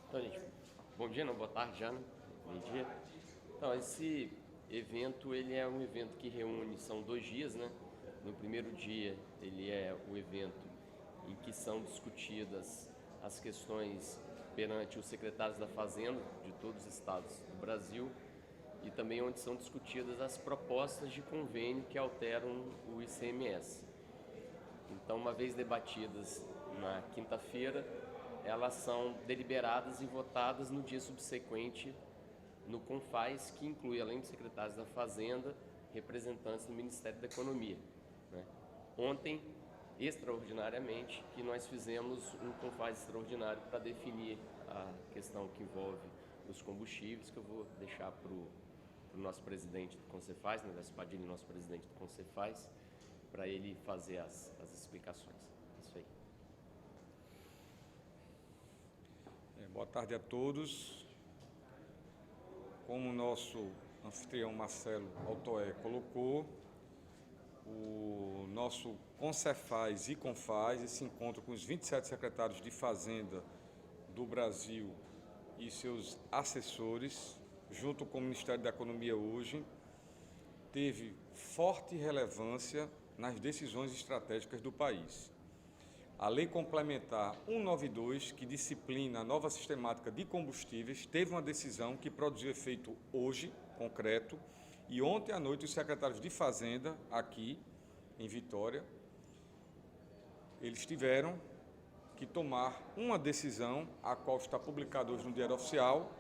Então, gente, bom dia, não, boa tarde já, né? Meio-dia. Então, esse evento, ele é um evento que reúne, são 2 dias, né? No primeiro dia, ele é o evento em que são discutidas as questões perante os secretários da Fazenda de todos os estados do Brasil e também onde são discutidas as propostas de convênio que alteram o ICMS. Então, uma vez debatidas na quinta-feira, elas são deliberadas e votadas no dia subsequente no CONFAS, que inclui, além dos secretários da Fazenda, representantes do Ministério da Economia, né? Ontem, extraordinariamente, que nós fizemos um CONFAS extraordinário para definir a questão que envolve os combustíveis, que eu vou deixar para o nosso presidente do Concefaz, né, Décio Padilha, nosso presidente do Concefaz, para ele fazer as explicações. Isso aí. Boa tarde a todos. Como o nosso anfitrião Marcelo Altoé colocou, o nosso Concefaz e Confaz, esse encontro com os 27 secretários de Fazenda do Brasil e seus assessores, junto com o Ministério da Economia hoje, teve forte relevância nas decisões estratégicas do país. A Lei Complementar 192, que disciplina a nova sistemática de combustíveis, teve uma decisão que produziu efeito hoje, concreto, e ontem à noite os secretários de Fazenda, aqui em Vitória, eles tiveram que tomar uma decisão, a qual está publicada hoje no Diário Oficial,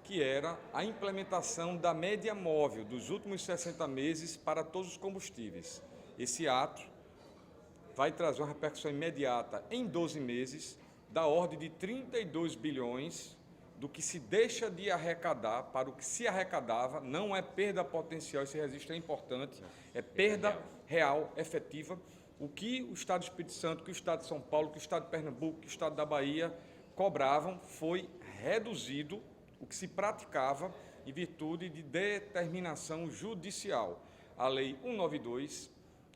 que era a implementação da média móvel dos últimos 60 meses para todos os combustíveis. Esse ato vai trazer uma repercussão imediata em 12 meses, da ordem de 32 bilhões, do que se deixa de arrecadar para o que se arrecadava. Não é perda potencial, esse registro é importante, é perda real, efetiva. O que o Estado do Espírito Santo, que o Estado de São Paulo, que o Estado de Pernambuco, que o Estado da Bahia cobravam foi reduzido, o que se praticava em virtude de determinação judicial. A Lei 192,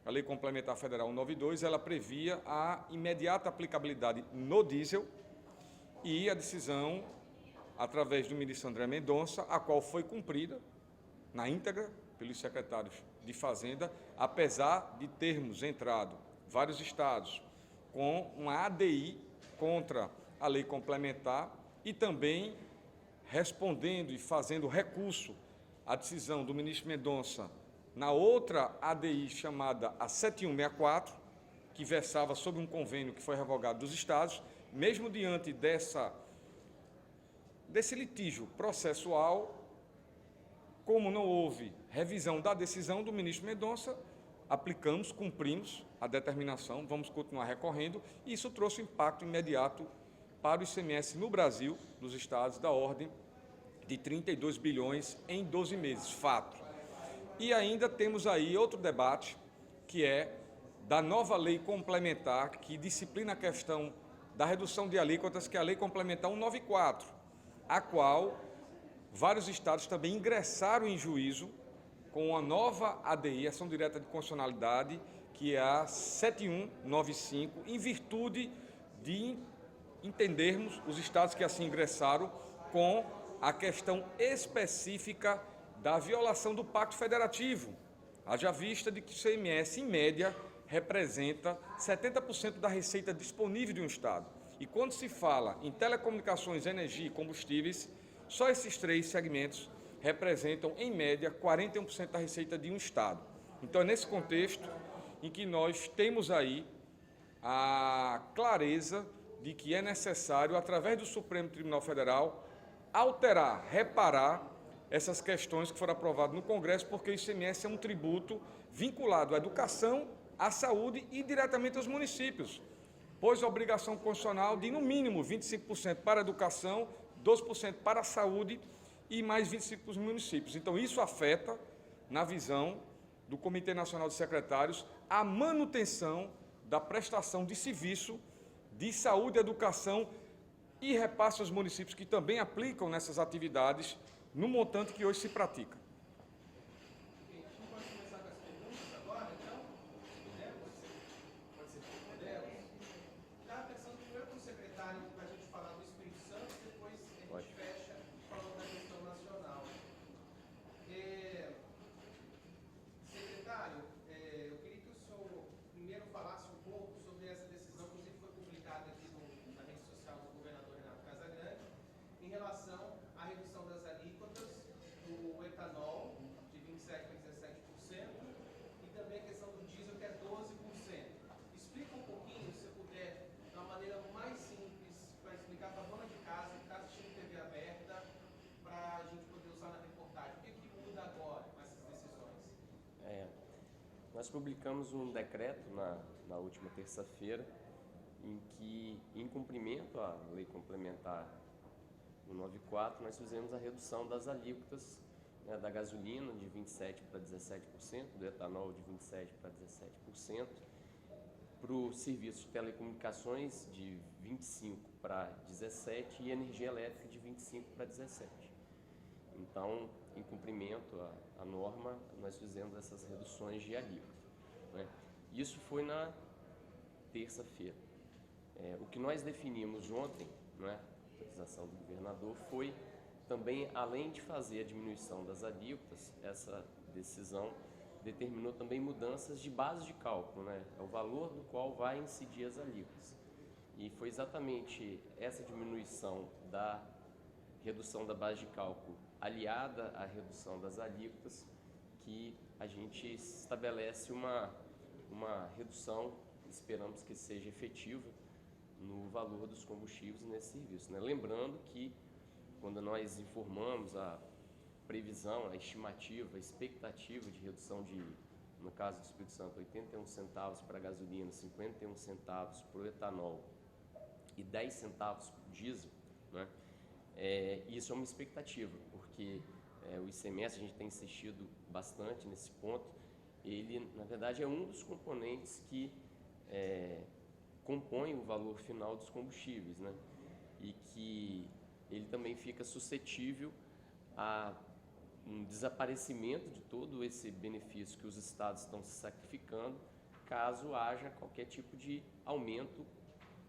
a Lei Complementar Federal 192, ela previa a imediata aplicabilidade no diesel e a decisão, através do ministro André Mendonça, a qual foi cumprida na íntegra pelos secretários de Fazenda, apesar de termos entrado vários estados com uma ADI contra a lei complementar e também respondendo e fazendo recurso à decisão do ministro Mendonça na outra ADI chamada a 7164, que versava sobre um convênio que foi revogado dos estados. Mesmo diante desse litígio processual, como não houve revisão da decisão do ministro Mendonça, aplicamos, cumprimos a determinação, vamos continuar recorrendo, e isso trouxe um impacto imediato para o ICMS no Brasil, nos estados, da ordem de 32 bilhões em 12 meses, fato. E ainda temos aí outro debate, que é da nova lei complementar, que disciplina a questão da redução de alíquotas, que é a Lei Complementar 194, a qual vários estados também ingressaram em juízo com a nova ADI, Ação Direta de Constitucionalidade, que é a 7195, em virtude de entendermos, os estados que assim ingressaram, com a questão específica da violação do Pacto Federativo, haja vista de que o ICMS, em média, representa 70% da receita disponível de um estado. E quando se fala em telecomunicações, energia e combustíveis, só esses três segmentos representam, em média, 41% da receita de um estado. Então, é nesse contexto em que nós temos aí a clareza de que é necessário, através do Supremo Tribunal Federal, alterar, reparar essas questões que foram aprovadas no Congresso, porque o ICMS é um tributo vinculado à educação, à saúde e diretamente aos municípios, pois a obrigação constitucional de, no mínimo, 25% para a educação, 12% para a saúde e mais 25% para os municípios. Então, isso afeta, na visão do Comitê Nacional de Secretários, a manutenção da prestação de serviço de saúde, educação e repasse aos municípios que também aplicam nessas atividades no montante que hoje se pratica. A gente pode começar com as perguntas agora, então? Se puder, pode ser por delas. Estava pensando primeiro com o secretário, para a gente falar do Espírito Santo, depois a Nós publicamos um decreto na última terça-feira, em que, em cumprimento à Lei Complementar 194, nós fizemos a redução das alíquotas, né, da gasolina de 27% para 17%, do etanol de 27% para 17%, para o serviço de telecomunicações de 25% para 17% e energia elétrica de 25% para 17%. Então, em cumprimento à norma, nós fizemos essas reduções de alíquota, né? Isso foi na terça-feira. O que nós definimos ontem, né, a autorização do governador, foi também, além de fazer a diminuição das alíquotas, essa decisão determinou também mudanças de base de cálculo, né? É o valor do qual vai incidir as alíquotas. E foi exatamente essa diminuição da redução da base de cálculo aliada à redução das alíquotas que a gente estabelece uma redução, esperamos que seja efetiva, no valor dos combustíveis nesse serviço, né? Lembrando que quando nós informamos a previsão, a estimativa, a expectativa de redução de, no caso do Espírito Santo, 81 centavos para a gasolina, 51 centavos para o etanol e 10 centavos para o diesel, né? Isso é uma expectativa, porque o ICMS, a gente tem insistido bastante nesse ponto, ele, na verdade, é um dos componentes que compõe o valor final dos combustíveis, né? E que ele também fica suscetível a um desaparecimento de todo esse benefício que os estados estão se sacrificando, caso haja qualquer tipo de aumento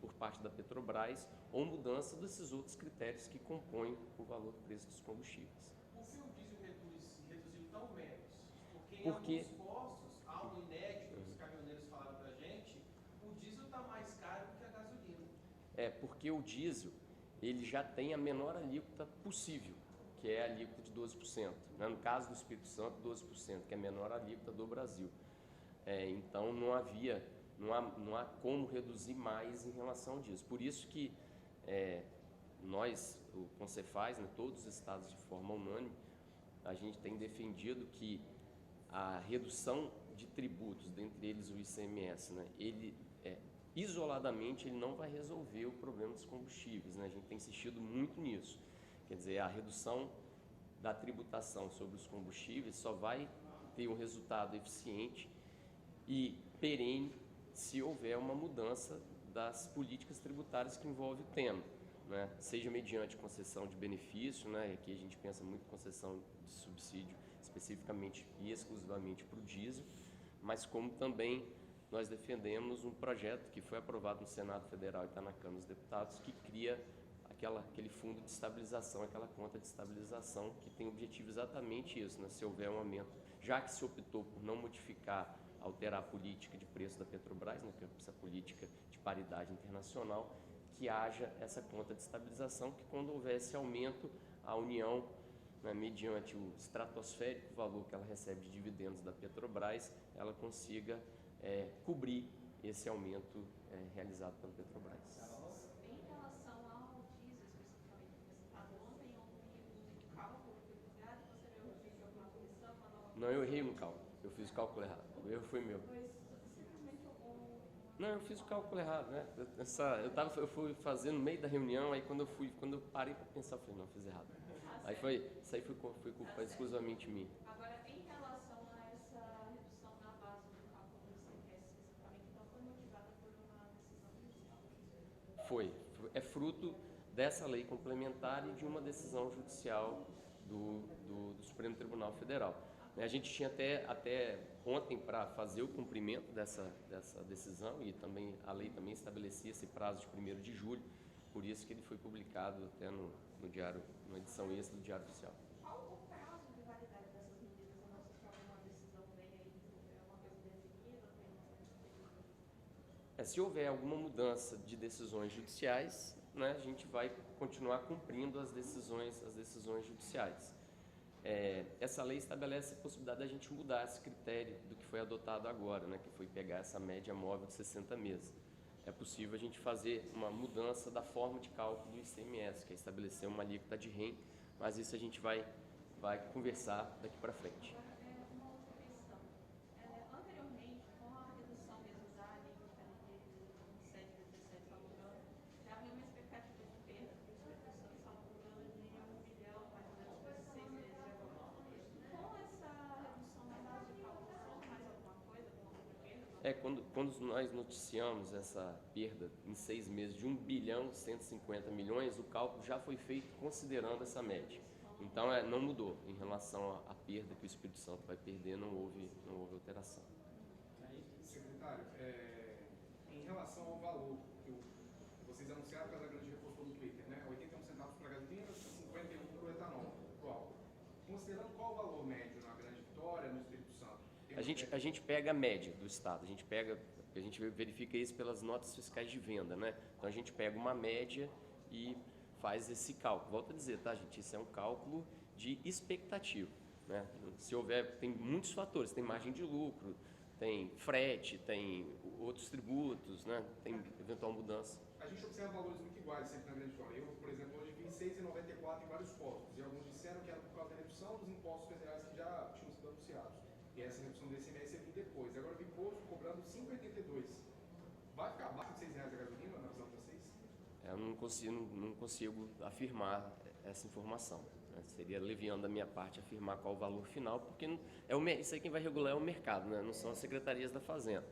por parte da Petrobras ou mudança desses outros critérios que compõem o valor do preço dos combustíveis. Por que o diesel reduziu tão menos? Porque Porque em alguns postos, algo inédito, os caminhoneiros falaram pra gente, o diesel está mais caro do que a gasolina. Porque o diesel, ele já tem a menor alíquota possível, que é a alíquota de 12%. Né? No caso do Espírito Santo, 12%, que é a menor alíquota do Brasil. Então não há como reduzir mais em relação disso. Por isso que nós, o Concefaz, né, todos os estados de forma unânime, a gente tem defendido que a redução de tributos, dentre eles o ICMS, né, ele isoladamente ele não vai resolver o problema dos combustíveis, né? A gente tem insistido muito nisso. Quer dizer, a redução da tributação sobre os combustíveis só vai ter um resultado eficiente e perene se houver uma mudança das políticas tributárias que envolve o tema, né? Seja mediante concessão de benefício, né? Aqui a gente pensa muito em concessão de subsídio especificamente e exclusivamente para o diesel, mas como também nós defendemos um projeto que foi aprovado no Senado Federal e está na Câmara dos Deputados, que cria aquele fundo de estabilização, aquela conta de estabilização, que tem o objetivo exatamente isso, né? Se houver um aumento, já que se optou por não modificar, alterar a política de preço da Petrobras, né, que é essa política de paridade internacional, que haja essa conta de estabilização, que quando houver esse aumento, a União, né, mediante o estratosférico valor que ela recebe de dividendos da Petrobras, ela consiga cobrir esse aumento realizado pela Petrobras. Em relação ao diesel, especificamente apresentado ontem, houve um cálculo que foi fuzilado, você viu o diesel alguma correção, uma nova... Não, eu errei no cálculo, eu fiz o cálculo errado, o erro foi meu. Foi simplesmente Não, eu fiz o cálculo errado, né? Eu fui fazer no meio da reunião, aí quando eu parei para pensar, eu falei, não, eu fiz errado. Aí isso aí foi culpa exclusivamente minha. Agora, em relação a essa redução na base do cálculo do ICMS especificamente, então foi motivada por uma decisão judicial? É fruto dessa lei complementar e de uma decisão judicial do Supremo Tribunal Federal. A gente tinha até ontem para fazer o cumprimento dessa decisão e também a lei também estabelecia esse prazo de 1º de julho, por isso que ele foi publicado até no diário, numa edição extra do Diário Oficial. Qual o prazo de validade dessas medidas? Eu não sei se alguma decisão vem aí, é uma coisa definida, tem Se houver alguma mudança de decisões judiciais, né, a gente vai continuar cumprindo as decisões judiciais. Essa lei estabelece a possibilidade da gente mudar esse critério do que foi adotado agora, né, que foi pegar essa média móvel de 60 meses. É possível a gente fazer uma mudança da forma de cálculo do ICMS, que é estabelecer uma alíquota de REN, mas isso a gente vai conversar daqui para frente. Agora, uma outra questão. Anteriormente, Quando nós noticiamos essa perda em 6 meses de 1 bilhão 150 milhões, o cálculo já foi feito considerando essa média. Então, não mudou em relação à perda que o Espírito Santo vai perder, não houve alteração. Secretário, em relação ao valor que vocês anunciaram, que a Grande repostou no Twitter, né? 81 centavos para a gasolina, 51 para o etanol, pro álcool. Considerando qual o valor médio na Grande Vitória, no Espírito Santo? A gente pega a média do Estado, a gente verifica isso pelas notas fiscais de venda, né? Então a gente pega uma média e faz esse cálculo. Volto a dizer, tá, gente? Isso é um cálculo de expectativa, né? Se houver, tem muitos fatores, tem margem de lucro, tem frete, tem outros tributos, né? Tem eventual mudança. A gente observa valores muito iguais sempre na Grande Vitória. Eu, por exemplo, hoje vi 6,94 em vários postos, e alguns disseram que era por causa da redução dos impostos federais que já tinham sido anunciados. E essa redução do ICMS eu vi depois. Agora eu vi posto cobrando 5,82. Vai ficar abaixo de R$6 a gasolina, na visão de vocês? Eu não consigo afirmar essa informação, né? Seria leviano da minha parte afirmar qual o valor final, porque isso aí quem vai regular é o mercado, né? Não são as secretarias da Fazenda.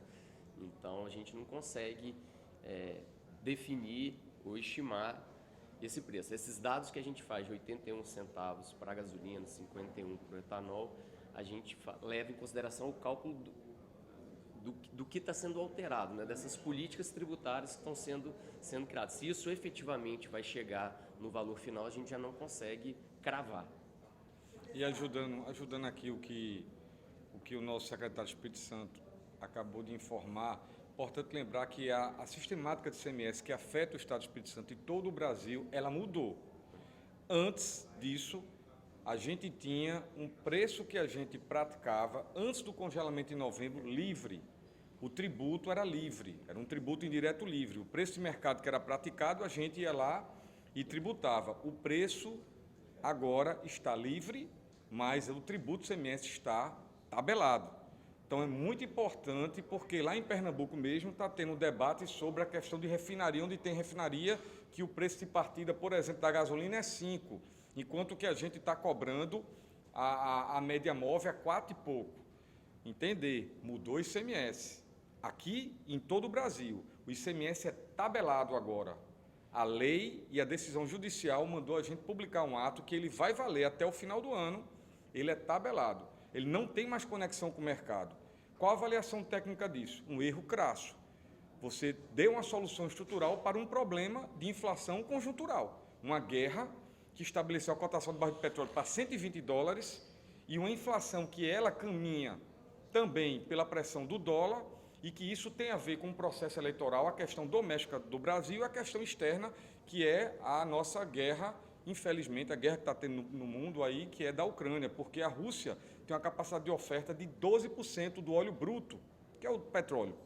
Então a gente não consegue definir ou estimar esse preço. Esses dados que a gente faz de 81 centavos para a gasolina, 51 para o etanol, a gente leva em consideração o cálculo do que está sendo alterado, né? Dessas políticas tributárias que estão sendo criadas. Se isso efetivamente vai chegar no valor final, a gente já não consegue cravar. E ajudando aqui o que o nosso secretário de Espírito Santo acabou de informar, importante lembrar que a sistemática de ICMS que afeta o Estado do Espírito Santo e todo o Brasil, ela mudou. Antes disso, a gente tinha um preço que a gente praticava antes do congelamento em novembro livre. O tributo era livre, era um tributo indireto livre. O preço de mercado que era praticado, a gente ia lá e tributava. O preço agora está livre, mas o tributo ICMS está tabelado. Então é muito importante, porque lá em Pernambuco mesmo está tendo um debate sobre a questão de refinaria, onde tem refinaria que o preço de partida, por exemplo, da gasolina é 5, enquanto que a gente está cobrando a média móvel a 4 e pouco. Entender, mudou o ICMS. Aqui, em todo o Brasil, o ICMS é tabelado agora. A lei e a decisão judicial mandou a gente publicar um ato que ele vai valer até o final do ano, ele é tabelado. Ele não tem mais conexão com o mercado. Qual a avaliação técnica disso? Um erro crasso. Você deu uma solução estrutural para um problema de inflação conjuntural. Uma guerra que estabeleceu a cotação do barril de petróleo para $120 e uma inflação que ela caminha também pela pressão do dólar e que isso tem a ver com o processo eleitoral, a questão doméstica do Brasil e a questão externa, que é a nossa guerra, infelizmente, a guerra que está tendo no mundo aí, que é da Ucrânia, porque a Rússia tem uma capacidade de oferta de 12% do óleo bruto, que é o petróleo,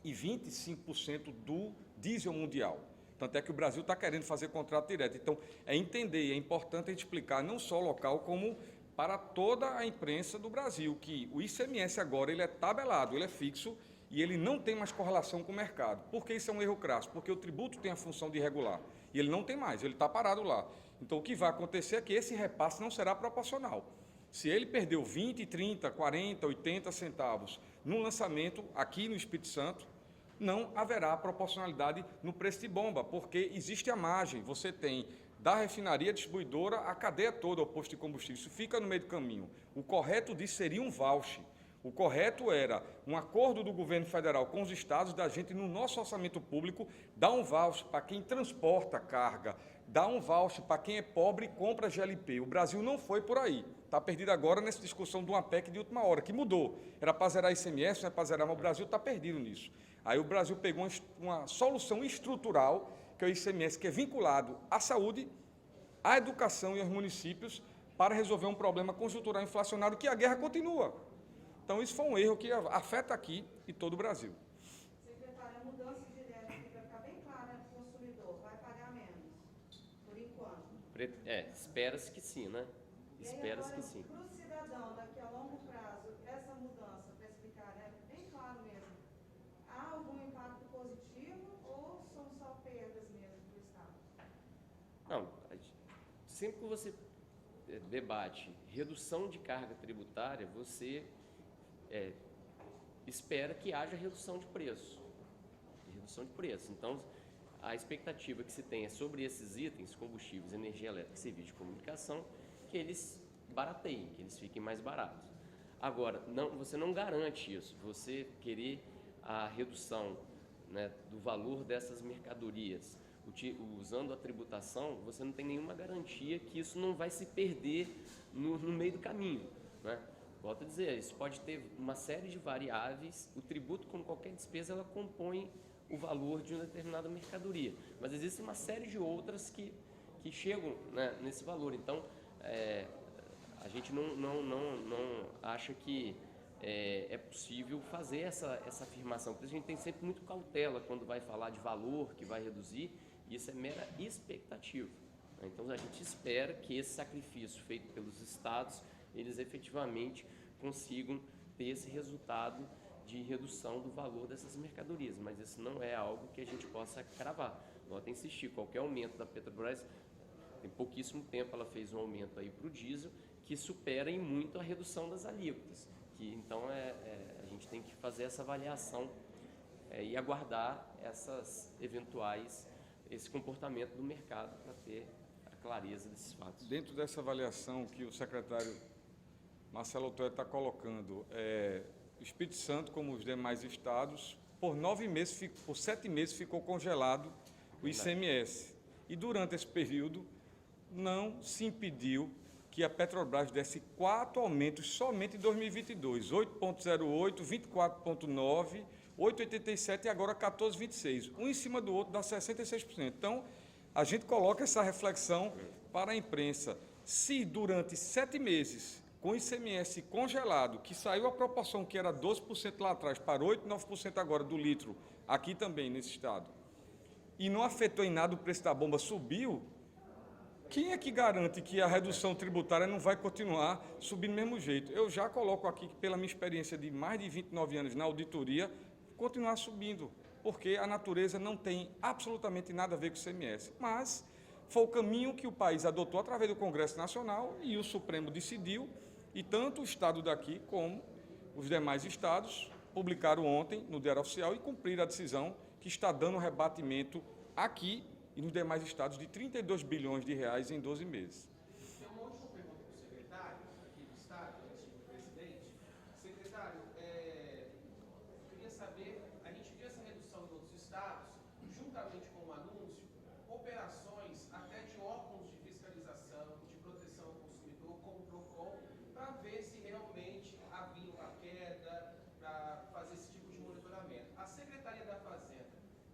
e 25% do diesel mundial. Tanto é que o Brasil está querendo fazer contrato direto. Então, é entender, é importante a gente explicar, não só local, como para toda a imprensa do Brasil, que o ICMS agora ele é tabelado, ele é fixo, e ele não tem mais correlação com o mercado. Por que isso é um erro crasso? Porque o tributo tem a função de regular, e ele não tem mais, ele está parado lá. Então, o que vai acontecer é que esse repasse não será proporcional. Se ele perdeu 20, 30, 40, 80 centavos no lançamento aqui no Espírito Santo, não haverá proporcionalidade no preço de bomba, porque existe a margem, você tem da refinaria distribuidora a cadeia toda ao posto de combustível, isso fica no meio do caminho. O correto disso seria um voucher. O correto era um acordo do governo federal com os estados da gente, no nosso orçamento público, dar um voucher para quem transporta carga, dar um voucher para quem é pobre e compra GLP. O Brasil não foi por aí. Está perdido agora nessa discussão de uma PEC de última hora, que mudou. Era para zerar ICMS, não é para zerar, mas o Brasil está perdido nisso. Aí o Brasil pegou uma solução estrutural, que é o ICMS, que é vinculado à saúde, à educação e aos municípios, para resolver um problema conjuntural inflacionário, que a guerra continua. Então, isso foi um erro que afeta aqui e todo o Brasil. Secretário, a mudança direta aqui vai ficar bem clara para o consumidor, vai pagar menos, por enquanto. Espera-se que sim, né? Espera-se que sim. Para o cidadão, daqui a longo prazo, essa mudança, para explicar, né, bem claro mesmo, há algum impacto positivo ou são só perdas mesmo para o Estado? Não, sempre que você debate redução de carga tributária, você espera que haja redução de preço. Então, a expectativa que se tem é sobre esses itens, combustíveis, energia elétrica e serviço de comunicação, que eles barateiem, que eles fiquem mais baratos. Agora, você não garante isso. Você querer a redução, né, do valor dessas mercadorias usando a tributação, você não tem nenhuma garantia que isso não vai se perder no meio do caminho, né? Volto a dizer, isso pode ter uma série de variáveis. O tributo, como qualquer despesa, ela compõe o valor de uma determinada mercadoria, mas existe uma série de outras que chegam, né, nesse valor. Então, a gente não acha que é possível fazer essa afirmação, porque a gente tem sempre muito cautela quando vai falar de valor que vai reduzir, e isso é mera expectativa. Então, a gente espera que esse sacrifício feito pelos estados, eles efetivamente consigam ter esse resultado de redução do valor dessas mercadorias, mas isso não é algo que a gente possa cravar. Volto a insistir, qualquer aumento da Petrobras, tem pouquíssimo tempo ela fez um aumento aí para o diesel, que supera em muito a redução das alíquotas. Então, a gente tem que fazer essa avaliação e aguardar esse comportamento do mercado para ter a clareza desses fatos. Dentro dessa avaliação que o secretário Marcelo Autué está colocando, o Espírito Santo, como os demais estados, por 7 meses ficou congelado o ICMS. E durante esse período não se impediu que a Petrobras desse 4 aumentos somente em 2022, 8,08, 24,9, 8,87 e agora 14,26. Um em cima do outro dá 66%. Então, a gente coloca essa reflexão para a imprensa. Se durante 7 meses, com o ICMS congelado, que saiu a proporção que era 12% lá atrás para 8%, 9% agora do litro, aqui também nesse estado, e não afetou em nada o preço da bomba, subiu, quem é que garante que a redução tributária não vai continuar subindo do mesmo jeito? Eu já coloco aqui que, pela minha experiência de mais de 29 anos na auditoria, continuar subindo, porque a natureza não tem absolutamente nada a ver com o ICMS. Mas foi o caminho que o país adotou através do Congresso Nacional e o Supremo decidiu, e tanto o estado daqui como os demais estados publicaram ontem no Diário Oficial e cumpriram a decisão que está dando rebatimento aqui e nos demais estados de 32 bilhões de reais em 12 meses. Tem uma última pergunta para o secretário, aqui do Estado, antes do presidente. Secretário, eu queria saber, a gente viu essa redução em outros estados, juntamente com o anúncio, operações até de órgãos de fiscalização, de proteção ao consumidor, como o PROCON, para ver se realmente havia uma queda, para fazer esse tipo de monitoramento. A Secretaria da Fazenda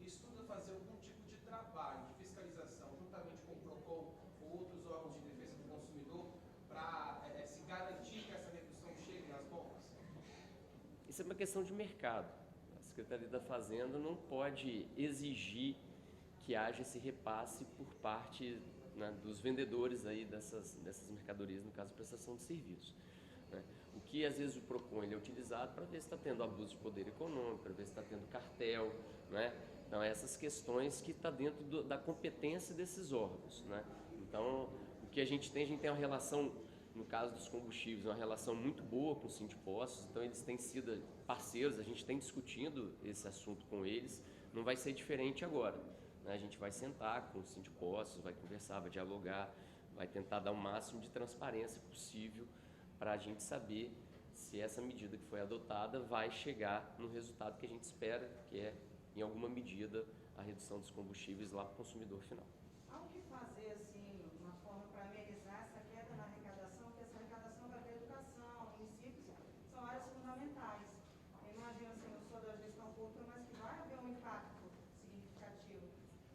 estuda fazer algum tipo de trabalho de fiscalização, juntamente com o PROCON ou outros órgãos de defesa do consumidor, para se garantir que essa redução chegue nas bombas? Isso é uma questão de mercado. A Secretaria da Fazenda não pode exigir que haja esse repasse por parte, né, dos vendedores aí dessas mercadorias, no caso, prestação de serviços, né? O que, às vezes, o PROCON ele é utilizado para ver se está tendo abuso de poder econômico, para ver se está tendo cartel, né? Então, essas questões que estão dentro da competência desses órgãos, né? Então, o que a gente tem uma relação, no caso dos combustíveis, uma relação muito boa com os Sindipostos, então eles têm sido parceiros, a gente tem discutido esse assunto com eles, não vai ser diferente agora, né? A gente vai sentar com os Sindipostos, vai conversar, vai dialogar, vai tentar dar o máximo de transparência possível para a gente saber se essa medida que foi adotada vai chegar no resultado que a gente espera, que é, em alguma medida, a redução dos combustíveis lá para o consumidor final. Há o que fazer, assim, uma forma para amenizar essa queda na arrecadação, que essa arrecadação vai ter educação, municípios, são áreas fundamentais. Eu imagino, assim, eu sou da gestão pública, mas que vai haver um impacto significativo.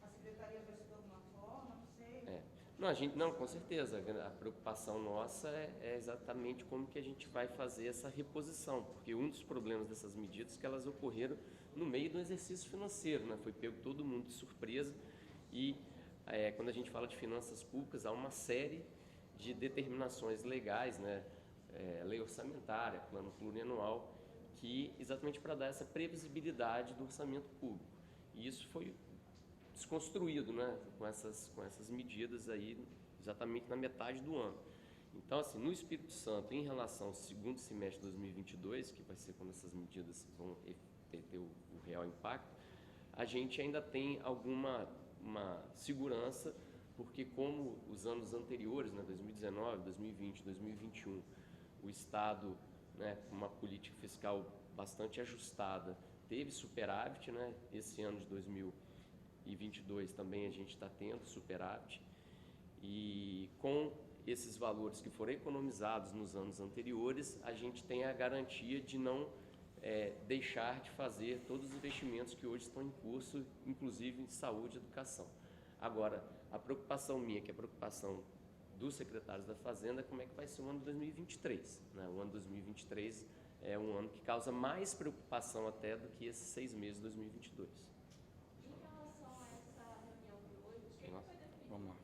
A Secretaria vai estudar de alguma forma, não sei. Não, com certeza, a preocupação nossa é exatamente como que a gente vai fazer essa reposição, porque um dos problemas dessas medidas é que elas ocorreram no meio do exercício financeiro, né? Foi pego todo mundo de surpresa e quando a gente fala de finanças públicas, há uma série de determinações legais, né? Lei orçamentária, plano plurianual, que exatamente para dar essa previsibilidade do orçamento público. E isso foi desconstruído, né? Com essas medidas aí, exatamente na metade do ano. Então, assim, no Espírito Santo, em relação ao segundo semestre de 2022, que vai ser quando essas medidas vão ter o real impacto, a gente ainda tem uma segurança, porque como os anos anteriores, né, 2019, 2020, 2021, o Estado, né, com uma política fiscal bastante ajustada, teve superávit, né? Esse ano de 2022 também a gente está tendo superávit, e com esses valores que foram economizados nos anos anteriores, a gente tem a garantia de não deixar de fazer todos os investimentos que hoje estão em curso, inclusive em saúde e educação. Agora, a preocupação minha, que é a preocupação dos secretários da Fazenda, é como é que vai ser o ano de 2023. Né? O ano de 2023 é um ano que causa mais preocupação até do que esses 6 meses de 2022. Em relação a essa reunião de hoje, o que foi definido? Vamos lá.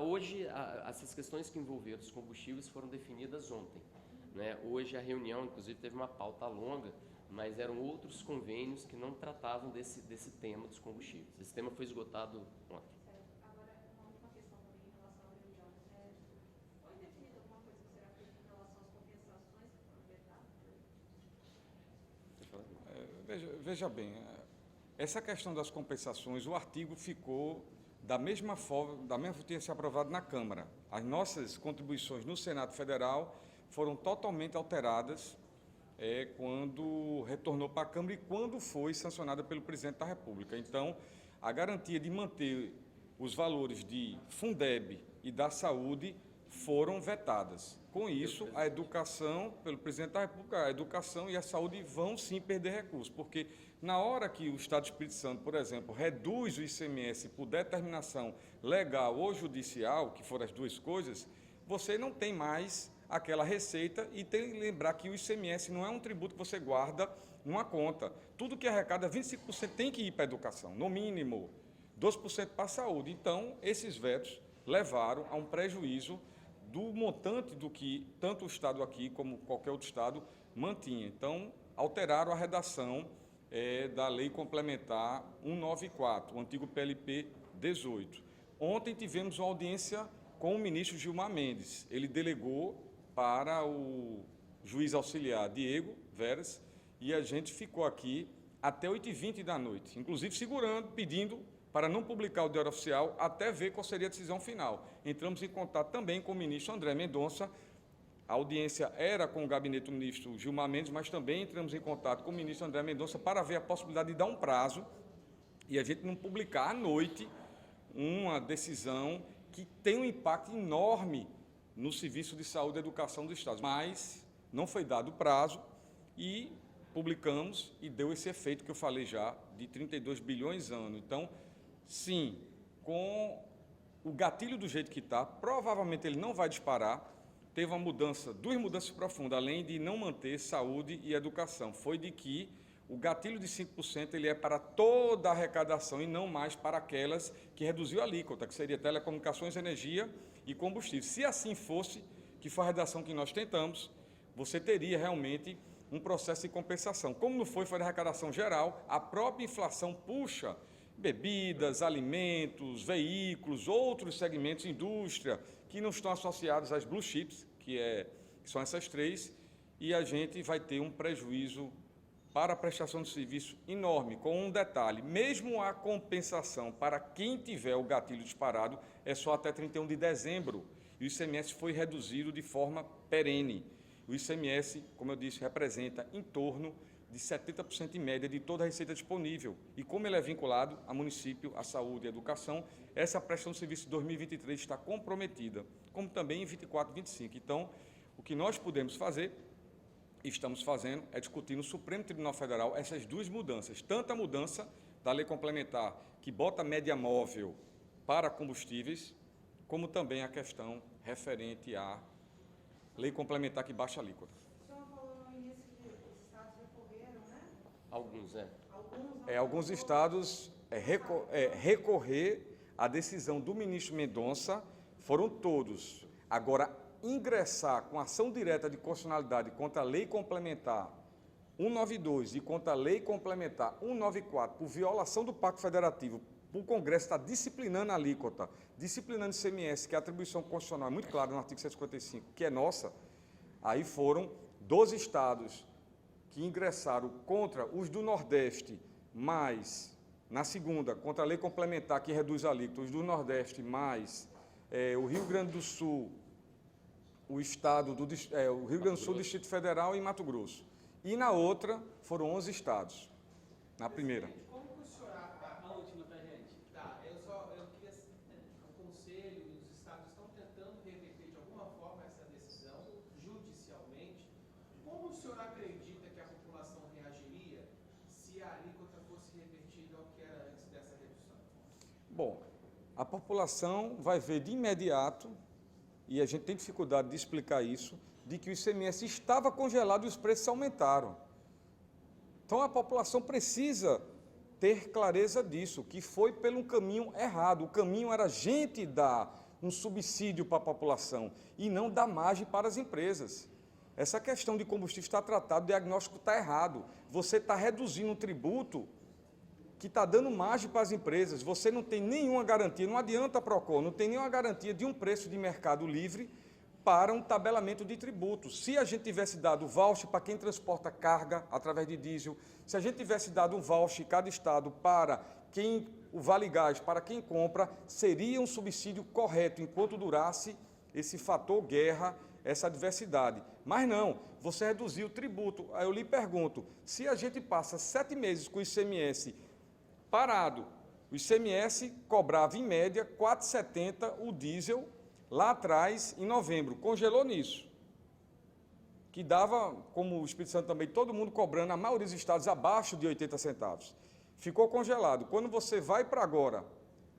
Hoje, essas questões que envolveram os combustíveis foram definidas ontem. Né? Hoje a reunião, inclusive, teve uma pauta longa, mas eram outros convênios que não tratavam desse tema dos combustíveis. Esse tema foi esgotado ontem. Certo. Agora, uma última questão também em relação à reunião. Foi definida alguma coisa que será feita em relação às compensações que foram vetadas? Veja bem, essa questão das compensações, o artigo ficou da mesma forma que tinha sido aprovado na Câmara. As nossas contribuições no Senado Federal foram totalmente alteradas quando retornou para a Câmara e quando foi sancionada pelo Presidente da República. Então, a garantia de manter os valores de Fundeb e da saúde foram vetadas. Com isso, a educação, pelo Presidente da República, a educação e a saúde vão sim perder recursos, porque na hora que o Estado do Espírito Santo, por exemplo, reduz o ICMS por determinação legal ou judicial, que foram as duas coisas, você não tem mais aquela receita, e tem que lembrar que o ICMS não é um tributo que você guarda numa conta. Tudo que arrecada, 25% tem que ir para a educação, no mínimo, 12% para a saúde. Então, esses vetos levaram a um prejuízo do montante do que tanto o Estado aqui como qualquer outro Estado mantinha. Então, alteraram a redação da Lei Complementar 194, o antigo PLP 18. Ontem tivemos uma audiência com o ministro Gilmar Mendes. Ele delegou para o juiz auxiliar Diego Veras, e a gente ficou aqui até 8h20 da noite, inclusive segurando, pedindo para não publicar o Diário Oficial até ver qual seria a decisão final. Entramos em contato também com o ministro André Mendonça. A audiência era com o gabinete do ministro Gilmar Mendes, mas também entramos em contato com o ministro André Mendonça para ver a possibilidade de dar um prazo e a gente não publicar à noite uma decisão que tem um impacto enorme no Serviço de Saúde e Educação do Estado. Mas não foi dado o prazo e publicamos e deu esse efeito que eu falei já, de 32 bilhões ano. Então, sim, com o gatilho do jeito que está, provavelmente ele não vai disparar. Teve uma mudança, 2 mudanças profundas, além de não manter saúde e educação. Foi de que o gatilho de 5% ele é para toda a arrecadação e não mais para aquelas que reduziu a alíquota, que seria telecomunicações, energia e combustível. Se assim fosse, que foi a redação que nós tentamos, você teria realmente um processo de compensação. Como não foi, foi a arrecadação geral, a própria inflação puxa bebidas, alimentos, veículos, outros segmentos, indústria, que não estão associados às blue chips, que são essas 3, e a gente vai ter um prejuízo para a prestação de serviço enorme, com um detalhe: mesmo a compensação para quem tiver o gatilho disparado é só até 31 de dezembro, e o ICMS foi reduzido de forma perene. O ICMS, como eu disse, representa em torno de 70% em média de toda a receita disponível, e como ele é vinculado a município, à saúde e à educação, essa prestação de serviço de 2023 está comprometida, como também em 24 e 25. Então, o que nós podemos fazer, e estamos fazendo, é discutir no Supremo Tribunal Federal essas 2 mudanças, tanto a mudança da lei complementar, que bota a média móvel para combustíveis, como também a questão referente à lei complementar que baixa a alíquota. O senhor falou no início que os estados recorreram, né? Alguns, Alguns Estados recorrer à decisão do ministro Mendonça, foram todos. Agora, ingressar com ação direta de constitucionalidade contra a Lei Complementar 192 e contra a Lei Complementar 194 por violação do Pacto Federativo O Congresso está disciplinando a alíquota, disciplinando o ICMS, que a atribuição constitucional é muito clara no artigo 155, que é nossa. Aí foram 12 estados que ingressaram contra os do Nordeste, mais, na segunda, contra a lei complementar que reduz a alíquota, os do Nordeste, mais o Rio Grande do Sul, o Rio Grande do Sul, Distrito Federal e Mato Grosso. E na outra, foram 11 estados, na primeira. Como que o senhor... A última pra gente. Tá, eu queria... O Conselho e os estados estão tentando reverter de alguma forma essa decisão, judicialmente. Como o senhor acredita que a população reagiria se a alíquota fosse revertida ao que era antes dessa redução? Bom, a população vai ver de imediato, e a gente tem dificuldade de explicar isso, de que o ICMS estava congelado e os preços aumentaram. Então, a população precisa ter clareza disso, que foi pelo caminho errado. O caminho era a gente dar um subsídio para a população e não dar margem para as empresas. Essa questão de combustível está tratada, o diagnóstico está errado. Você está reduzindo um tributo que está dando margem para as empresas. Você não tem nenhuma garantia, não adianta a Procon, não tem nenhuma garantia de um preço de mercado livre para um tabelamento de tributos. Se a gente tivesse dado voucher para quem transporta carga através de diesel, se a gente tivesse dado um voucher em cada estado para quem, o Vale Gás, para quem compra, seria um subsídio correto, enquanto durasse esse fator guerra, essa adversidade. Mas não, você reduziu o tributo. Aí eu lhe pergunto, se a gente passa 7 meses com o ICMS parado, o ICMS cobrava em média R$ 4,70 o diesel, lá atrás, em novembro, congelou nisso, que dava, como o Espírito Santo também, todo mundo cobrando, a maioria dos estados, abaixo de 80 centavos. Ficou congelado. Quando você vai para agora,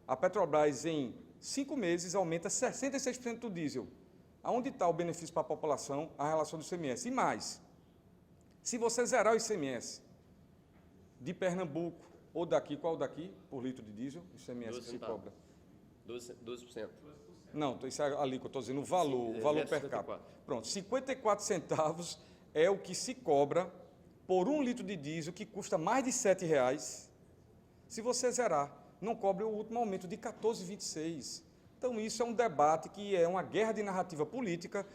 a Petrobras, em 5 meses, aumenta 66% do diesel. Aonde está o benefício para a população, a relação do ICMS? E mais, se você zerar o ICMS de Pernambuco, ou daqui, qual daqui, por litro de diesel, o ICMS que se cobra? 12%. Não, isso é ali que eu estou dizendo, o valor, Sim, o valor é per 54. capita. Pronto, 54 centavos é o que se cobra por 1 litro de diesel, que custa mais de R$ 7,00. Se você zerar, não cobre o último aumento de 14,26. Então, isso é um debate que é uma guerra de narrativa política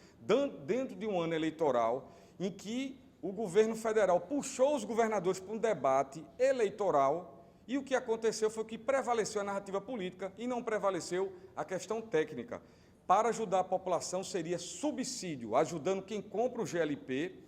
dentro de um ano eleitoral em que o governo federal puxou os governadores para um debate eleitoral e o que aconteceu foi que prevaleceu a narrativa política e não prevaleceu a questão técnica. Para ajudar a população seria subsídio, ajudando quem compra o GLP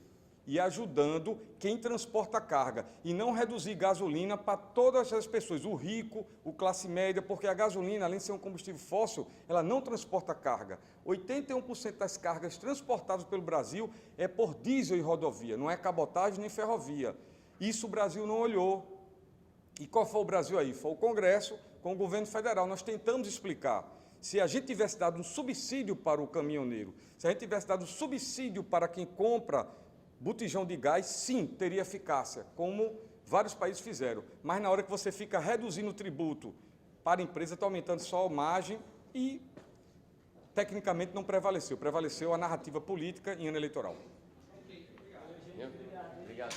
e ajudando quem transporta carga, e não reduzir gasolina para todas as pessoas, o rico, o classe média, porque a gasolina, além de ser um combustível fóssil, ela não transporta carga. 81% das cargas transportadas pelo Brasil é por diesel e rodovia, não é cabotagem nem ferrovia. Isso o Brasil não olhou. E qual foi o Brasil aí? Foi o Congresso com o governo federal. Nós tentamos explicar. Se a gente tivesse dado um subsídio para o caminhoneiro, se a gente tivesse dado um subsídio para quem compra botijão de gás, sim, teria eficácia, como vários países fizeram. Mas na hora que você fica reduzindo o tributo para a empresa, está aumentando só a margem e, tecnicamente, não prevaleceu. Prevaleceu a narrativa política em ano eleitoral. Obrigado.